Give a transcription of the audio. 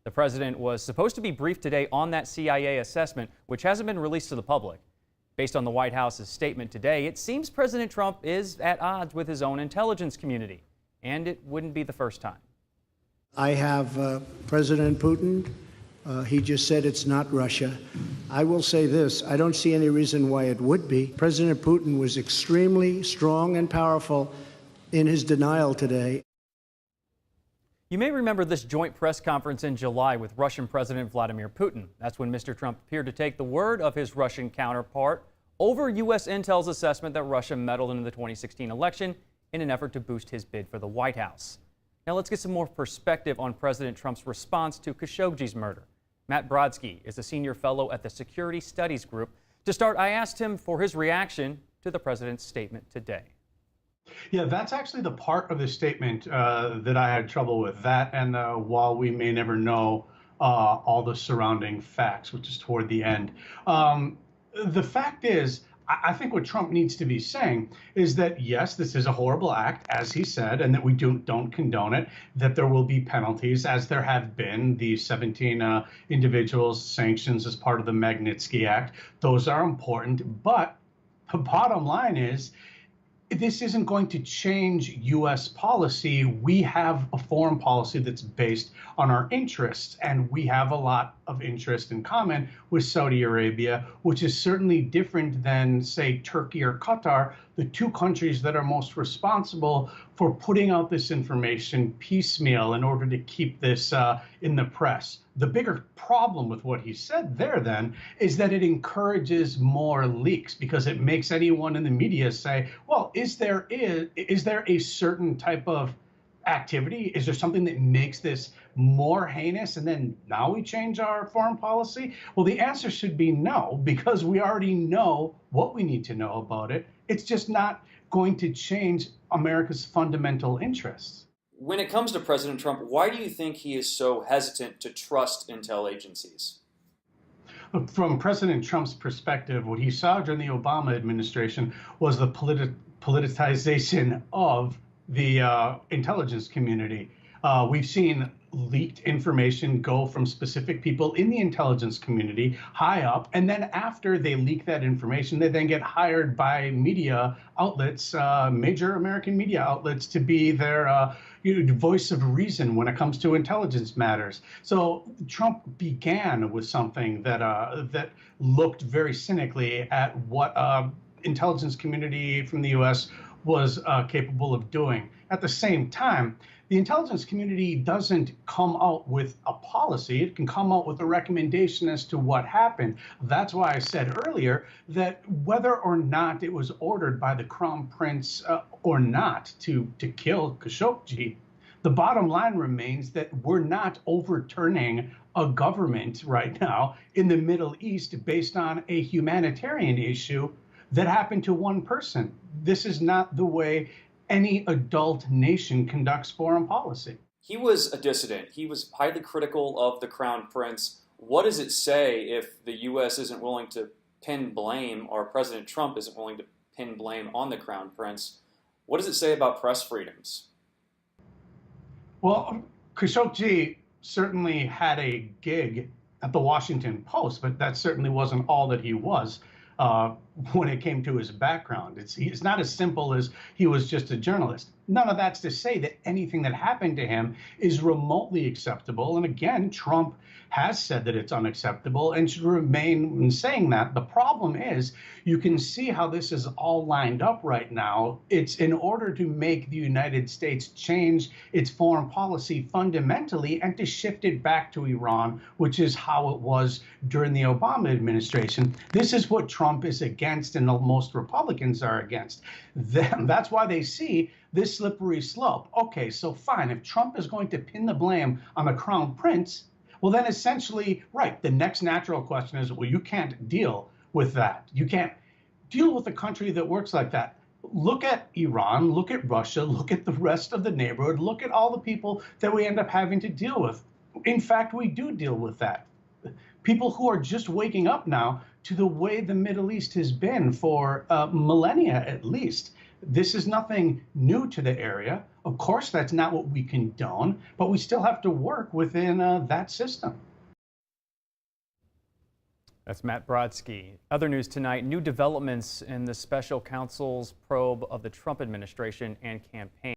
The president was supposed to be briefed today on that CIA assessment, which hasn't been released to the public. Based on the White House's statement today, it seems President Trump is at odds with his own intelligence community, and it wouldn't be the first time. I have President Putin. He just said it's not Russia. I will say this, I don't see any reason why it would be. President Putin was extremely strong and powerful in his denial today. You may remember this joint press conference in July with Russian President Vladimir Putin. That's when Mr. Trump appeared to take the word of his Russian counterpart over U.S. intel's assessment that Russia meddled in the 2016 election in an effort to boost his bid for the White House. Now let's get some more perspective on President Trump's response to Khashoggi's murder. Matt Brodsky is a senior fellow at the Security Studies Group. To start, I asked him for his reaction to the president's statement today. Yeah, that's actually the part of the statement that I had trouble with. That and while we may never know all the surrounding facts, which is toward the end. The fact is, I think what Trump needs to be saying is that, yes, this is a horrible act, as he said, and that we don't condone it, that there will be penalties, as there have been, the 17 individuals sanctions as part of the Magnitsky Act. Those are important. But the bottom line is, this isn't going to change U.S. policy. We have a foreign policy that's based on our interests, and we have a lot of interest in common with Saudi Arabia, which is certainly different than, say, Turkey or Qatar, the two countries that are most responsible for putting out this information piecemeal in order to keep this in the press. The bigger problem with what he said there, then, is that it encourages more leaks, because it makes anyone in the media say, well, is there a certain type of activity? Is there something that makes this more heinous, and then now we change our foreign policy? Well, the answer should be no, because we already know what we need to know about it. It's just not going to change America's fundamental interests. When it comes to President Trump, why do you think he is so hesitant to trust intel agencies? From President Trump's perspective, what he saw during the Obama administration was the politicization of the intelligence community. We've seen leaked information go from specific people in the intelligence community high up, and then after they leak that information, they then get hired by media outlets, major American media outlets, to be their voice of reason when it comes to intelligence matters. So Trump began with something that looked very cynically at what intelligence community from the U.S. was capable of doing. At the same time, the intelligence community doesn't come out with a policy. It can come out with a recommendation as to what happened. That's why I said earlier that whether or not it was ordered by the Crown Prince or not to kill Khashoggi, the bottom line remains that we're not overturning a government right now in the Middle East based on a humanitarian issue that happened to one person. This is not the way any adult nation conducts foreign policy. He was a dissident. He was highly critical of the Crown Prince. What does it say if the U.S. isn't willing to pin blame, or President Trump isn't willing to pin blame on the Crown Prince? What does it say about press freedoms? Well, Khashoggi certainly had a gig at the Washington Post, but that certainly wasn't all that he was. When it came to his background, it's not as simple as he was just a journalist. None of that's to say that anything that happened to him is remotely acceptable. And again, Trump has said that it's unacceptable and should remain in saying that. The problem is, you can see how this is all lined up right now. It's in order to make the United States change its foreign policy fundamentally and to shift it back to Iran, which is how it was during the Obama administration. This is what Trump is against, and most Republicans are against. That's why they see this slippery slope. Okay, so fine, if Trump is going to pin the blame on the Crown Prince, well, then essentially, right, the next natural question is, well, you can't deal with that. You can't deal with a country that works like that. Look at Iran, look at Russia, look at the rest of the neighborhood, look at all the people that we end up having to deal with. In fact, we do deal with that. People who are just waking up now to the way the Middle East has been for millennia at least. This is nothing new to the area. Of course, that's not what we condone, but we still have to work within that system. That's Matt Brodsky. Other news tonight, new developments in the special counsel's probe of the Trump administration and campaign.